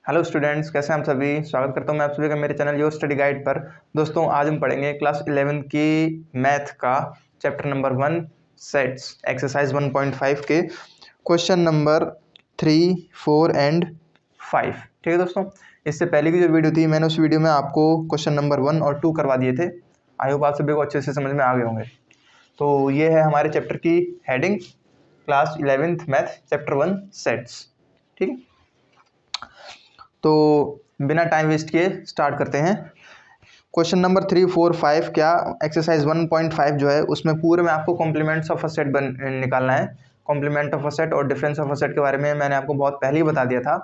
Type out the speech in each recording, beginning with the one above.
Hello students, कैसे हैं आप सभी। स्वागत करता हूं मैं आप सभी का मेरे चैनल योर स्टडी गाइड पर। दोस्तों, आज हम पढ़ेंगे क्लास 11 की मैथ का चैप्टर नंबर 1 सेट्स एक्सरसाइज 1.5 के क्वेश्चन नंबर 3, 4 एंड 5। ठीक है दोस्तों, इससे पहले की जो वीडियो थी मैंने उस वीडियो में आपको क्वेश्चन नंबर 1 और 2 करवा दिए थे। आई होप आप सभी को अच्छे से समझ में आ गए होंगे। तो ये है हमारे चैप्टर की heading, class 11th math chapter 1 sets. ठीक है, तो बिना टाइम वेस्ट किए स्टार्ट करते हैं। क्वेश्चन नंबर 3, 4, 5 क्या एक्सरसाइज 1.5 जो है उसमें पूरे में आपको कॉम्प्लीमेंट्स ऑफ अ सेट निकालना है। कॉम्प्लीमेंट ऑफ अ सेट और डिफरेंस ऑफ अ सेट के बारे में मैंने आपको बहुत पहले ही बता दिया था।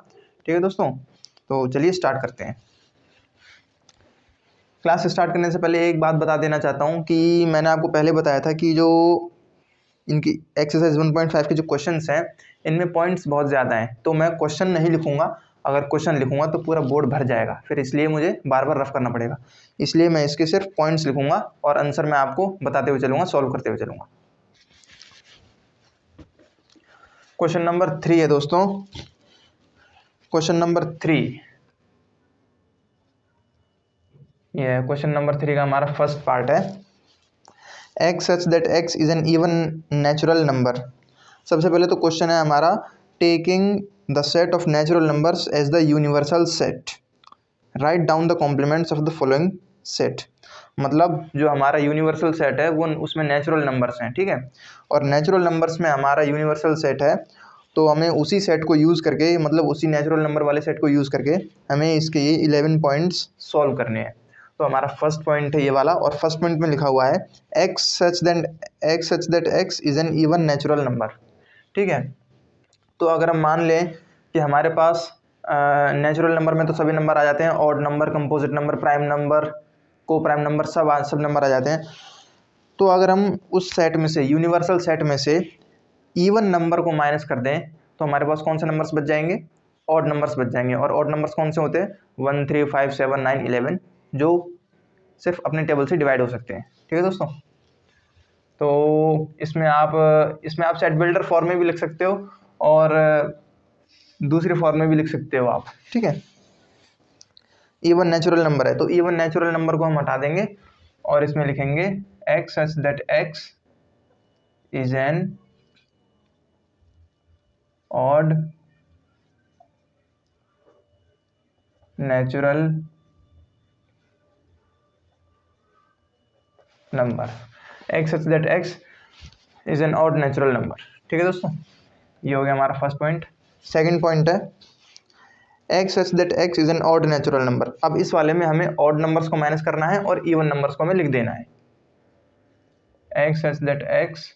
ठीक है दोस्तों, तो चलिए स्टार्ट करते हैं। क्लास स्टार्ट करने से पहले एक बात बता देना चाहता हूँ कि मैंने आपको पहले बताया था कि जो इनकी एक्सरसाइज 1.5 के जो क्वेश्चंस हैं इनमें पॉइंट्स बहुत ज़्यादा हैं, तो मैं क्वेश्चन नहीं लिखूंगा। अगर क्वेश्चन लिखूंगा तो पूरा बोर्ड भर जाएगा, फिर इसलिए मुझे बार बार रफ करना पड़ेगा। इसलिए मैं इसके सिर्फ पॉइंट्स लिखूंगा और आंसर मैं आपको बताते हुए चलूंगा, सॉल्व करते हुए चलूंगा। क्वेश्चन नंबर 3 है दोस्तों। क्वेश्चन नंबर 3, ये क्वेश्चन नंबर 3 का हमारा फर्स्ट पार्ट है। X such that x is an even natural number. सबसे पहले तो क्वेश्चन है हमारा, taking the set of natural numbers as the universal set, right down the complements of the following set. मतलब जो हमारा यूनिवर्सल सेट है वो उसमें नेचुरल नंबर्स हैं। ठीक है, और नेचुरल नंबर्स में हमारा यूनिवर्सल सेट है, तो हमें उसी सेट को यूज़ करके, मतलब उसी नेचुरल नंबर वाले सेट को यूज़ करके हमें इसके ये 11 पॉइंट्स सॉल्व करने हैं। तो हमारा फर्स्ट पॉइंट है ये वाला, और फर्स्ट पॉइंट में लिखा हुआ है x such that x is an even natural number. ठीक है, तो अगर हम मान लें कि हमारे पास नेचुरल नंबर में तो सभी नंबर आ जाते हैं, odd number, composite number, prime number, को प्राइम नंबर, सब नंबर आ जाते हैं। तो अगर हम उस सेट में से, यूनिवर्सल सेट में से इवन नंबर को माइनस कर दें तो हमारे पास कौन से नंबर्स बच जाएंगे? ऑड नंबर्स बच जाएंगे। और ऑड नंबर्स कौन से होते हैं? 1, 3, 5, 7, 9, 11, जो सिर्फ अपने टेबल से डिवाइड हो सकते हैं। ठीक है दोस्तों, तो इसमें आप सेट बिल्डर फॉर्म में भी लिख सकते हो और दूसरे फॉर्म में भी लिख सकते हो आप। ठीक है, इवन नेचुरल नंबर है तो इवन नेचुरल नंबर को हम हटा देंगे और इसमें लिखेंगे x such that x is N odd natural number. X such that x is N odd natural number. ठीक है दोस्तों, ये हो गया हमारा फर्स्ट पॉइंट। सेकंड पॉइंट है x such that x is N odd natural number. अब इस वाले में हमें ऑड नंबर्स को माइनस करना है और इवन नंबर्स को हमें लिख देना है। X such that x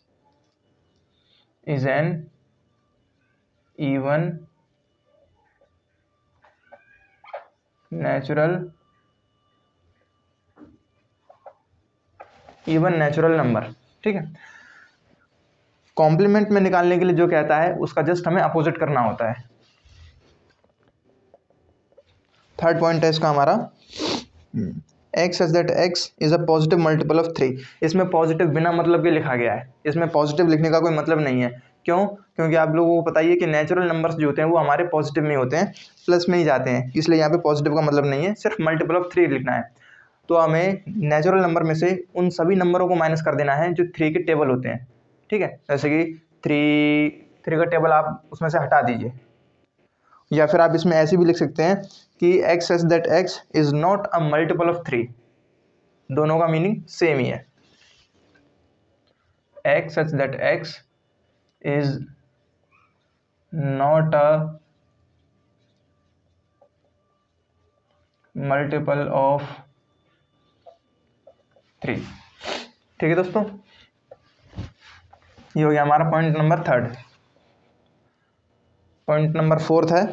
is an even natural number. ठीक है, कॉम्प्लीमेंट में निकालने के लिए जो कहता है उसका जस्ट हमें अपोजिट करना होता है। थर्ड पॉइंट है इसका हमारा, x such that x is a positive multiple of 3। इसमें पॉजिटिव बिना मतलब के लिखा गया है, इसमें पॉजिटिव लिखने का कोई मतलब नहीं है। क्यों? क्योंकि आप लोगों को पता ही है कि नेचुरल नंबर्स जो होते हैं वो हमारे पॉजिटिव में ही होते हैं, प्लस में ही जाते हैं, इसलिए यहाँ पे पॉजिटिव का मतलब नहीं है, सिर्फ मल्टीपल ऑफ 3 लिखना है। तो हमें नेचुरल नंबर में से उन सभी नंबरों को माइनस कर देना है जो 3 के टेबल होते हैं। ठीक है, जैसे कि 3 का टेबल आप उसमें से हटा दीजिए, या फिर आप इसमें ऐसे भी लिख सकते हैं कि x such that x is not a multiple of 3। दोनों का मीनिंग सेम ही है। X such that x is not a multiple of 3। ठीक है दोस्तों, ये हो गया हमारा point number third. Point number fourth है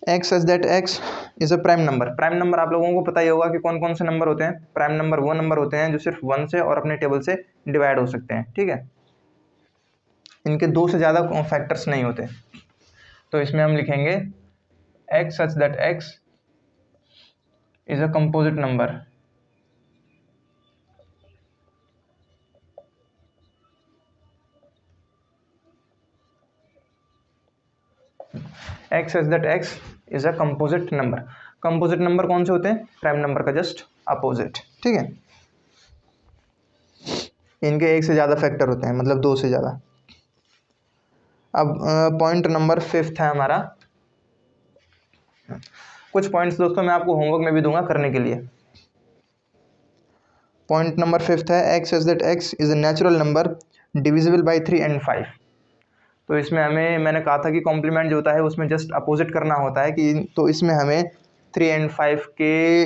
x such that x is a prime number. Prime number आप लोगों को पता ही होगा कि कौन कौन से नंबर होते हैं। प्राइम नंबर वो नंबर होते हैं जो सिर्फ 1 से और अपने टेबल से डिवाइड हो सकते हैं। ठीक है, इनके 2 से ज़्यादा फैक्टर्स नहीं होते। तो इसमें हम लिखेंगे x such that x is a composite number. X such that x is a composite number. Composite number कौन से होते हैं? प्राइम नंबर का जस्ट अपोजिट, ठीक है। इनके एक से ज़्यादा फैक्टर होते हैं, मतलब दो से ज़्यादा। अब पॉइंट नंबर 5 है हमारा। कुछ पॉइंट्स दोस्तों मैं आपको होमवर्क में भी दूंगा करने के लिए। पॉइंट नंबर 5 है x such that x is a natural number divisible by 3 and 5। तो इसमें हमें, मैंने कहा था कि कॉम्प्लीमेंट जो होता है उसमें जस्ट अपोजिट करना होता है कि, तो इसमें हमें 3 and 5 के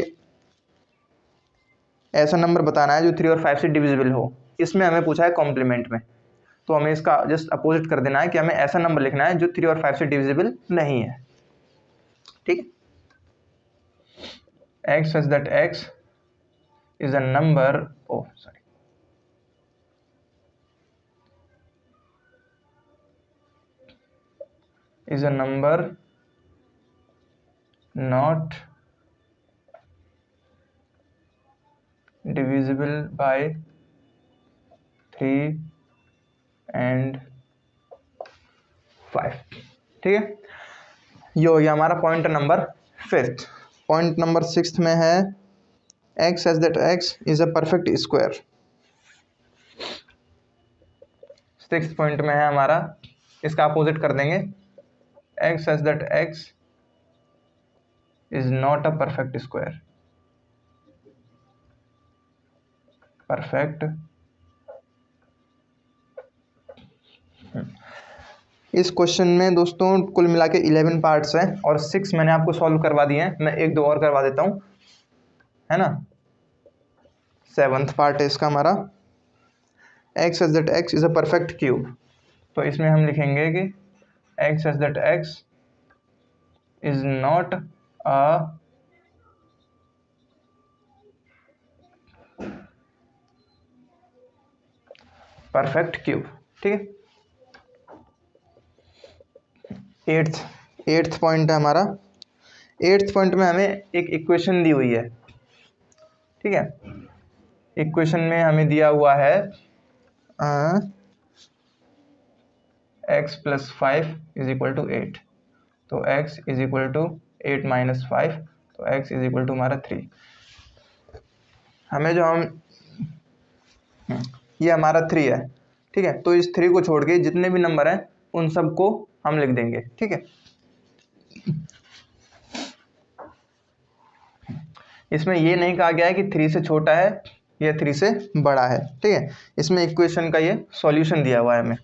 ऐसा नंबर बताना है जो 3 और 5 से डिविजिबल हो। इसमें हमें पूछा है कॉम्प्लीमेंट में, तो हमें इसका जस्ट अपोजिट कर देना है कि हमें ऐसा नंबर लिखना है जो 3 और 5 से डिविजिबल नहीं है, ठीक है। X such that x is a number, is a number not divisible by 3 and 5, ठीक है। ये हो गया हमारा पॉइंट नंबर 5। पॉइंट नंबर 6 में है x such that x is a perfect square. 6 point में है हमारा, इसका अपोजिट कर देंगे, x such that x is not a perfect square. Perfect, इस क्वेश्चन में दोस्तों कुल मिला के 11 पार्ट्स हैं और 6 मैंने आपको सॉल्व करवा दिए हैं। मैं एक दो और करवा देता हूँ, है ना। 7th पार्ट है इसका हमारा, x such that x is a perfect cube. तो इसमें हम लिखेंगे कि x such that x is not a perfect cube, ठीक है। एट्थ पॉइंट है हमारा। 8th पॉइंट में हमें एक इक्वेशन दी हुई है, ठीक है। इक्वेशन में हमें दिया हुआ है x + 5 = 8। तो x = 8 - 5, तो x = हमारा 3। हमें जो ये हमारा 3 है, ठीक है। तो इस 3 को छोड़ के जितने भी नंबर हैं उन सबको हम लिख देंगे, ठीक है। इसमें ये नहीं कहा गया है कि 3 से छोटा है या 3 से बड़ा है, ठीक है। इसमें इक्वेशन का ये सॉल्यूशन दिया हुआ है हमें।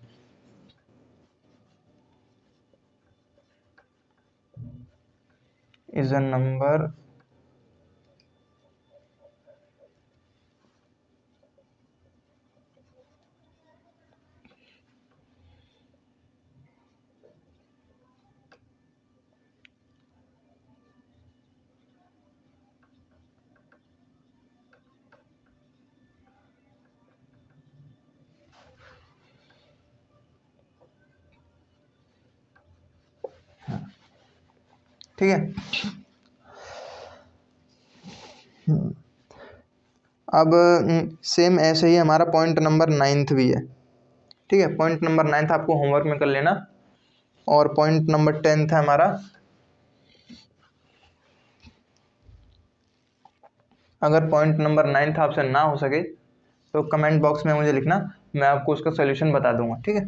इज अ नंबर ठीक है। अब सेम ऐसे ही हमारा पॉइंट नंबर 9th भी है, ठीक है। पॉइंट नंबर 9th आपको होमवर्क में कर लेना। और पॉइंट नंबर 10th है हमारा। अगर पॉइंट नंबर 9th आपसे ना हो सके तो कमेंट बॉक्स में मुझे लिखना, मैं आपको उसका सॉल्यूशन बता दूंगा, ठीक है।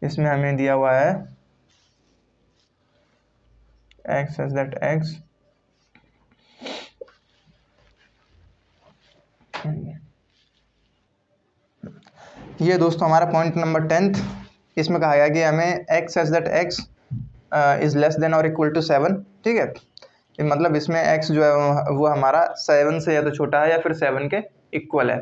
इसमें हमें दिया हुआ है एक्स सच दैट एक्स ये दोस्तों हमारा पॉइंट नंबर 10th। इसमें कहा गया कि हमें x such that x is less than और इक्वल टू 7, ठीक है। मतलब इसमें x जो है वो हमारा 7 से या तो छोटा है या फिर 7 के इक्वल है।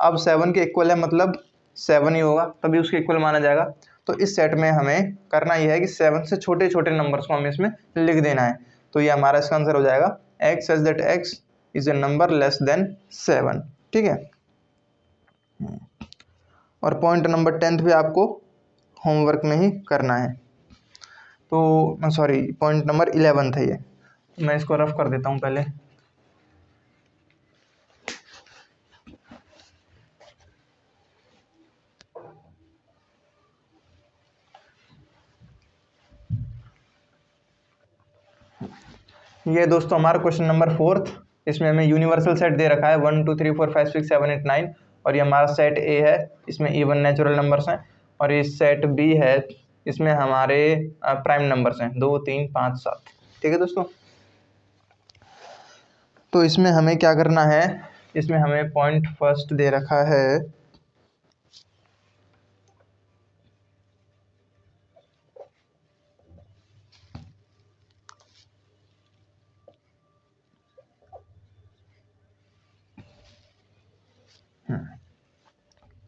अब 7 के इक्वल है मतलब 7 ही होगा, तभी उसके इक्वल माना जाएगा। तो इस सेट में हमें करना यह है कि 7 से छोटे छोटे नंबर्स को हमें इसमें लिख देना है। तो ये हमारा इसका आंसर हो जाएगा x such that x is a number less than 7, ठीक है। और पॉइंट नंबर 10th भी आपको होमवर्क में ही करना है। तो सॉरी, पॉइंट नंबर 11th है ये। मैं इसको रफ कर देता हूँ पहले। ये दोस्तों हमारा क्वेश्चन नंबर 4। इसमें हमें यूनिवर्सल सेट दे रखा है 1 2 3 4 5 6 7 8 9, और ये हमारा सेट ए है, इसमें इवन नेचुरल नंबर्स हैं। और ये सेट बी है, इसमें हमारे प्राइम नंबर्स हैं 2 3 5 7। ठीक है दोस्तों, तो इसमें हमें क्या करना है, इसमें हमें पॉइंट फर्स्ट दे रखा है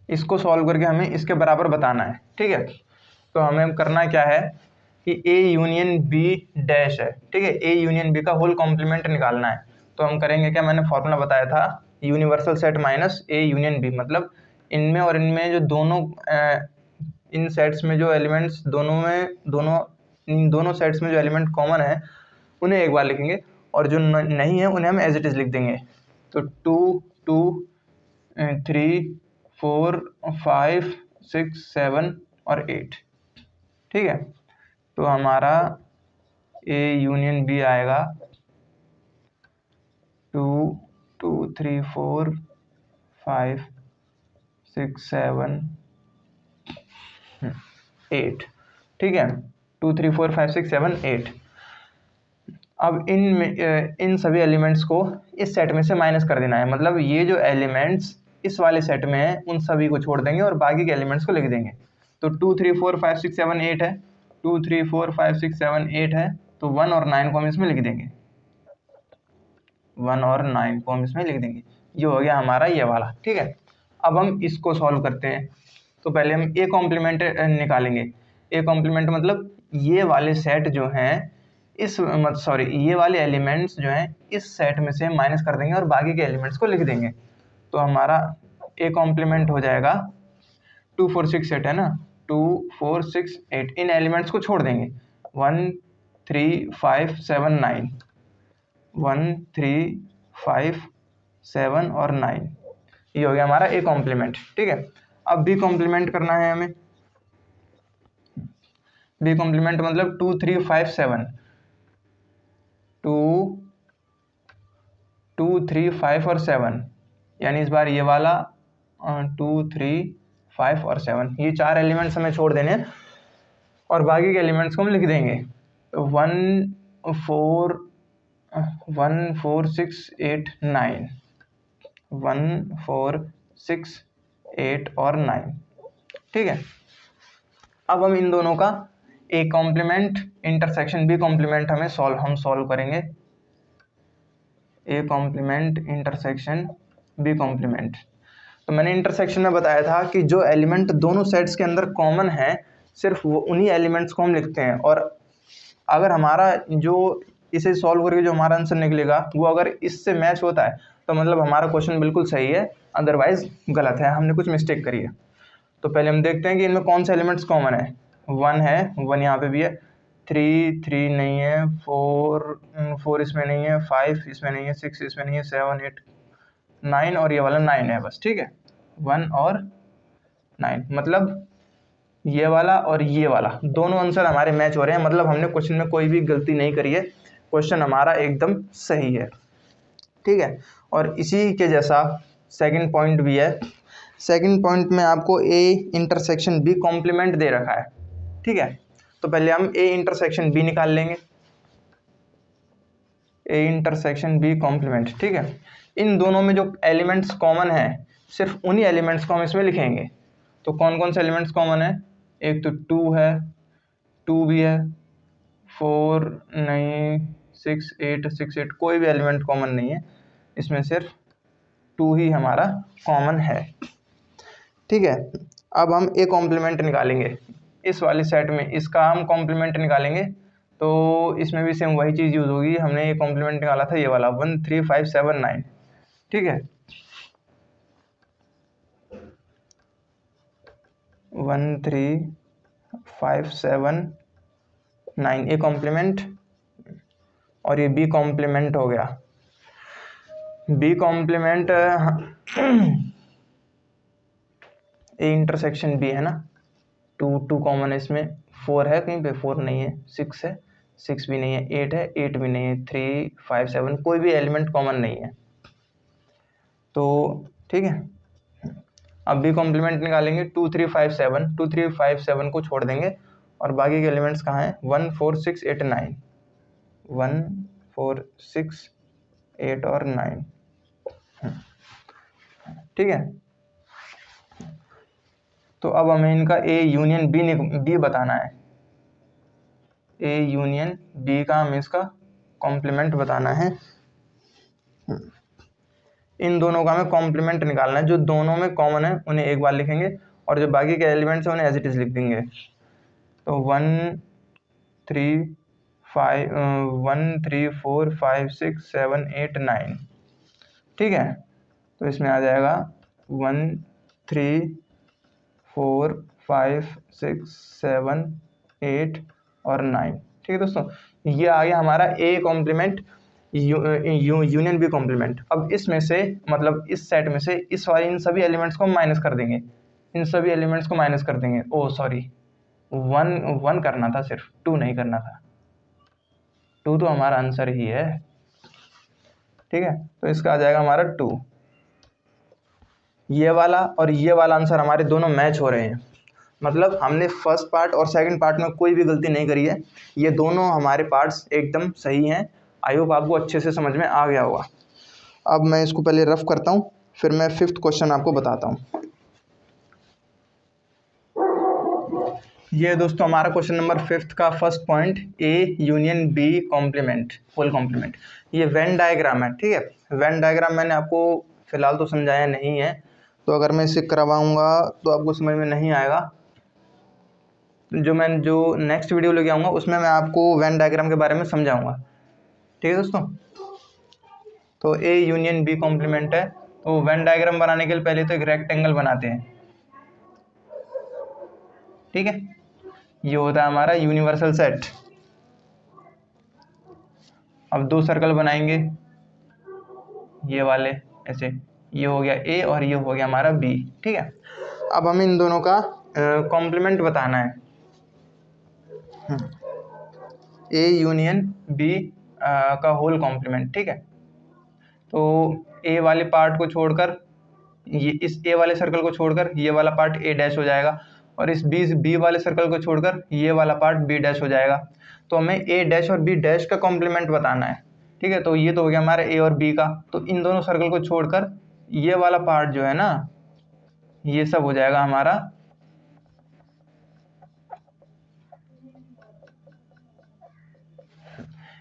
इसको सॉल्व करके हमें इसके बराबर बताना है। ठीक है, तो हमें करना क्या है कि ए यूनियन बी डैश है। ठीक है, ए यूनियन बी का होल कॉम्प्लीमेंट निकालना है। तो हम करेंगे क्या, मैंने फॉर्मूला बताया था universal set minus A union B, मतलब इनमें और इनमें जो दोनों इन सेट्स में जो एलिमेंट्स इन दोनों सेट्स में जो एलिमेंट कॉमन है उन्हें एक बार लिखेंगे, और जो नहीं है उन्हें हम एज इट इज लिख देंगे। तो 2 2 3 4 5 6 7 और 8। ठीक है, तो हमारा ए यूनियन बी आएगा 2 2 3 4 5 6 7 8। ठीक है, 2 3 4 5 6 7 8। अब इन सभी एलिमेंट्स को इस सेट में से माइनस कर देना है, मतलब ये जो एलिमेंट्स इस वाले सेट में है उन सभी को छोड़ देंगे और बाकी के एलिमेंट्स को लिख देंगे। तो 2 3 4 5 6 7 8 है, 2 3 4 5 6 7 8 है, तो 1 और 9 को हम इसमें लिख देंगे, 1 और 9 को हम इसमें लिख देंगे। ये हो गया हमारा ये वाला। ठीक है, अब हम इसको सॉल्व करते हैं। तो पहले हम ए कॉम्प्लीमेंट निकालेंगे। ए कॉम्प्लीमेंट मतलब ये वाले सेट जो हैं ये वाले एलिमेंट्स जो हैं इस सेट में से माइनस कर देंगे और बाकी के एलिमेंट्स को लिख देंगे। तो हमारा ए कॉम्प्लीमेंट हो जाएगा 2 4 6 8 है ना, 2 4 6 8। इन एलिमेंट्स को छोड़ देंगे, 1 3 5 7 9, 1 3 5 7 और 9। ये हो गया हमारा ए कॉम्प्लीमेंट। ठीक है, अब बी कॉम्प्लीमेंट करना है हमें। बी कॉम्प्लीमेंट मतलब 2 3 5 7, 2 2 3 5 और 7, यानी इस बार ये वाला 2 3 5 और 7, ये चार एलिमेंट्स हमें छोड़ देने और बाकी के एलिमेंट्स को हम लिख देंगे। तो 1 4 6 8 9, 1 4 6 8 और 9। ठीक है, अब हम इन दोनों का A complement intersection B complement हम सॉल्व करेंगे। A complement intersection B complement. तो मैंने इंटरसेक्शन में बताया था कि जो एलिमेंट दोनों सेट्स के अंदर कॉमन है सिर्फ वो उन्हीं एलिमेंट्स को हम लिखते हैं, और अगर हमारा जो इसे सॉल्व करके जो हमारा आंसर निकलेगा वो अगर इससे मैच होता है तो मतलब हमारा क्वेश्चन बिल्कुल सही है, अदरवाइज गलत है, हमने कुछ मिस्टेक करी है। तो पहले हम देखते हैं कि इनमें कौन से एलिमेंट्स कॉमन है। 1 है, 1 यहाँ पे भी है, 3 नहीं है, 4 इसमें नहीं है, 5 इसमें नहीं है, 6 इसमें नहीं है, 7 8 9 और ये वाला 9 है बस। ठीक है, 1 और 9, मतलब ये वाला और ये वाला दोनों आंसर हमारे मैच हो रहे हैं, मतलब हमने क्वेश्चन में कोई भी गलती नहीं करी है, क्वेश्चन हमारा एकदम सही है। ठीक है, और इसी के जैसा सेकंड पॉइंट भी है। सेकंड पॉइंट में आपको ए इंटरसेक्शन बी कॉम्प्लीमेंट दे रखा है। ठीक है, तो पहले हम ए इंटरसेक्शन बी निकाल लेंगे, ए इंटरसेक्शन बी कॉम्प्लीमेंट। ठीक है, इन दोनों में जो एलिमेंट्स कॉमन है सिर्फ उन्हीं एलिमेंट्स को हम इसमें लिखेंगे। तो कौन कौन से एलिमेंट्स कॉमन है, एक तो 2 है, 2 भी है, 4 नहीं, 6 8 कोई भी एलिमेंट कॉमन नहीं है इसमें, सिर्फ 2 ही हमारा कॉमन है। ठीक है, अब हम ए कॉम्प्लीमेंट निकालेंगे इस वाले सेट में, इसका हम कॉम्प्लीमेंट निकालेंगे। तो इसमें भी सेम वही चीज़ यूज़ होगी, हमने ये कॉम्प्लीमेंट निकाला था ये वाला 1 3 5 7 9। ठीक है, 1 3 5 7 9 ए कॉम्प्लीमेंट, और ये बी कॉम्प्लीमेंट हो गया। B complement A intersection B है ना, 2 2 कॉमन है इसमें, 4 है कहीं पे, 4 नहीं है, 6 है, 6 भी नहीं है, 8 है, 8 भी नहीं है, 3 5 7 कोई भी एलिमेंट कॉमन नहीं है। तो ठीक है, अब भी कॉम्प्लीमेंट निकालेंगे। 2 3 5 7, 2 3 5 7 को छोड़ देंगे और बाकी के एलिमेंट्स कहाँ हैं? 1 4 6 8 9, 1 4 6 8 और 9। ठीक है, तो अब हमें इनका ए यूनियन बी बताना है। ए यूनियन बी का हमें इसका कॉम्प्लीमेंट बताना है। इन दोनों का हमें कॉम्प्लीमेंट निकालना है। जो दोनों में कॉमन है उन्हें एक बार लिखेंगे और जो बाकी के एलिमेंट्स हैं उन्हें एज इट इज लिख देंगे। तो 1 3 4 5 6 7 8 9। ठीक है, तो इसमें आ जाएगा 1 3 4 5 6 7 8 और 9। ठीक है दोस्तों, ये आ गया हमारा A complement union B complement. अब इसमें से मतलब इस सेट में से इस वाले इन सभी एलिमेंट्स को हम माइनस कर देंगे, इन सभी एलिमेंट्स को माइनस कर देंगे। ओ सॉरी, 1 करना था, सिर्फ 2 नहीं करना था। 2 तो हमारा आंसर ही है। ठीक है, तो इसका आ जाएगा हमारा 2। ये वाला और ये वाला आंसर हमारे दोनों मैच हो रहे हैं, मतलब हमने फर्स्ट पार्ट और सेकंड पार्ट में कोई भी गलती नहीं करी है। ये दोनों हमारे पार्ट्स एकदम सही हैं। आई होप आपको अच्छे से समझ में आ गया होगा। अब मैं इसको पहले रफ करता हूँ, फिर मैं 5th क्वेश्चन आपको बताता हूँ। ये दोस्तों हमारा क्वेश्चन नंबर 5th का first point, A union B complement, full complement. ये वेन डायग्राम है। ठीक है, वेन डायग्राम मैंने आपको फिलहाल तो समझाया नहीं है, तो अगर मैं इसे करवाऊँगा तो आपको समझ में नहीं आएगा। जो नेक्स्ट वीडियो लेके आऊँगा उसमें मैं आपको वेन डायग्राम के बारे में समझाऊँगा। ठीक है दोस्तों, तो ए यूनियन बी कॉम्प्लीमेंट है। तो वेन डायग्राम बनाने के लिए पहले तो एक रेक्टेंगल बनाते हैं। ठीक है, ये होता है हमारा यूनिवर्सल सेट। अब 2 सर्कल बनाएंगे, ये वाले ऐसे, ये हो गया ए और ये हो गया हमारा बी। ठीक है, अब हमें इन दोनों का कॉम्प्लीमेंट बताना है। ए यूनियन बी का होल कॉम्प्लीमेंट। ठीक है, तो ए वाले पार्ट को छोड़कर, ये इस ए वाले सर्कल को छोड़कर ये वाला पार्ट ए डैश हो जाएगा, और इस बी वाले सर्कल को छोड़कर ये वाला पार्ट बी डैश हो जाएगा। तो हमें ए डैश और बी डैश का कॉम्प्लीमेंट बताना है। ठीक है, तो ये तो हो गया हमारा ए और बी का। तो इन दोनों सर्कल को छोड़कर ये वाला पार्ट जो है ना, ये सब हो जाएगा हमारा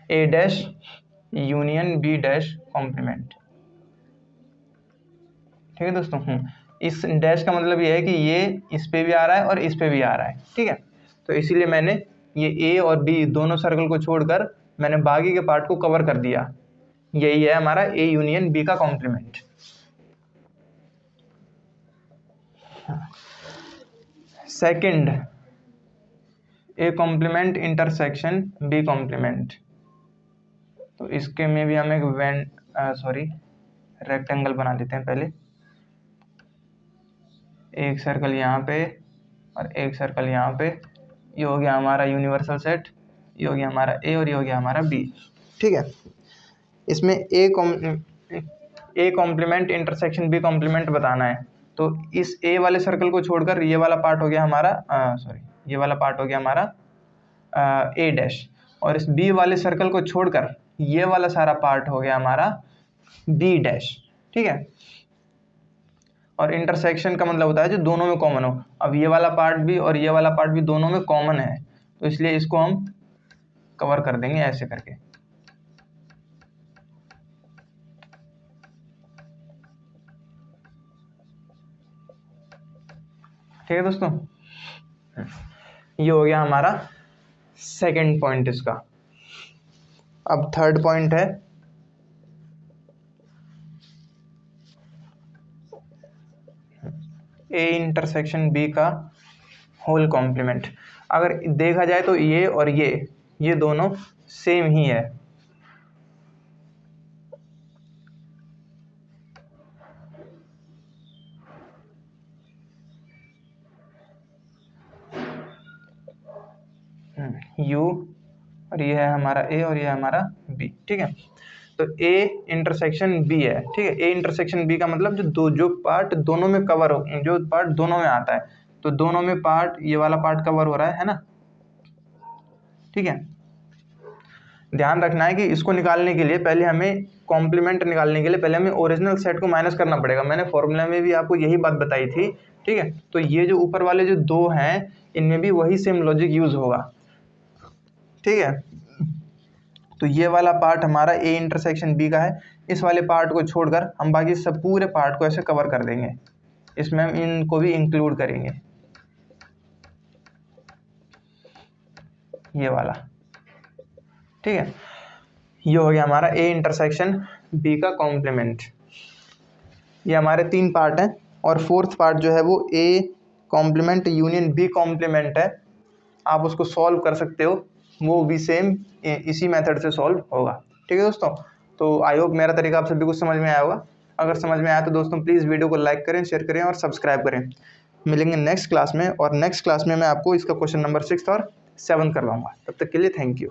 A dash union B dash complement. ठीक है दोस्तों, इस डैश का मतलब ये है कि ये इस पे भी आ रहा है और इस पे भी आ रहा है। ठीक है, तो इसीलिए मैंने ये ए और बी दोनों सर्कल को छोड़कर मैंने बाकी के पार्ट को कवर कर दिया। यही है हमारा ए यूनियन बी का complement. Second, A complement intersection B complement. तो इसके में भी हम एक रेक्टेंगल बना लेते हैं पहले। एक सर्कल यहाँ पे और एक सर्कल यहाँ पे। ये हो गया हमारा यूनिवर्सल सेट, ये हो गया हमारा ए और ये हो गया हमारा बी। ठीक है, इसमें A complement intersection B complement बताना है। तो इस ए वाले सर्कल को छोड़कर ये वाला पार्ट हो गया हमारा ये वाला पार्ट हो गया हमारा ए डैश, और इस बी वाले सर्कल को छोड़कर ये वाला सारा पार्ट हो गया हमारा बी डैश। ठीक है, और इंटरसेक्शन का मतलब होता है जो दोनों में कॉमन हो। अब ये वाला पार्ट भी और ये वाला पार्ट भी दोनों में कॉमन है, तो इसलिए इसको हम कवर कर देंगे ऐसे करके। ठीक है दोस्तों, ये हो गया हमारा सेकंड पॉइंट इसका। अब थर्ड पॉइंट है ए इंटरसेक्शन बी का होल कॉम्प्लीमेंट। अगर देखा जाए तो ये और ये दोनों सेम ही है। यू और ये है हमारा ए और ये है हमारा बी, ठीक है। तो ए इंटरसेक्शन बी है, ठीक है। ए इंटरसेक्शन बी का मतलब जो पार्ट दोनों में कवर हो, जो पार्ट दोनों में आता है, तो दोनों में पार्ट, ये वाला पार्ट कवर हो रहा है ना, ठीक है। ध्यान रखना है कि इसको निकालने के लिए पहले हमें कॉम्प्लीमेंट निकालने के लिए पहले हमें ओरिजिनल सेट को माइनस करना पड़ेगा। मैंने फॉर्मूला में भी आपको यही बात बताई थी, ठीक है। तो ये जो ऊपर वाले जो दो हैं, इनमें भी वही सेम लॉजिक यूज होगा, ठीक है। तो ये वाला पार्ट हमारा ए इंटरसेक्शन बी का है। इस वाले पार्ट को छोड़कर हम बाकी सब पूरे पार्ट को ऐसे कवर कर देंगे, इसमें हम इनको भी इंक्लूड करेंगे, ये वाला, ठीक है। ये हो गया हमारा ए इंटरसेक्शन बी का कॉम्प्लीमेंट। ये हमारे 3 पार्ट हैं और फोर्थ पार्ट जो है वो A complement union B complement है। आप उसको सॉल्व कर सकते हो, वो भी सेम इसी मेथड से सॉल्व होगा, ठीक है दोस्तों। तो आई होप मेरा तरीका आप सभी को समझ में आया होगा। अगर समझ में आया तो दोस्तों प्लीज़ वीडियो को लाइक करें, शेयर करें और सब्सक्राइब करें। मिलेंगे नेक्स्ट क्लास में, और नेक्स्ट क्लास में मैं आपको इसका क्वेश्चन नंबर 6 और 7 करवाऊंगा। तब तक के लिए थैंक यू।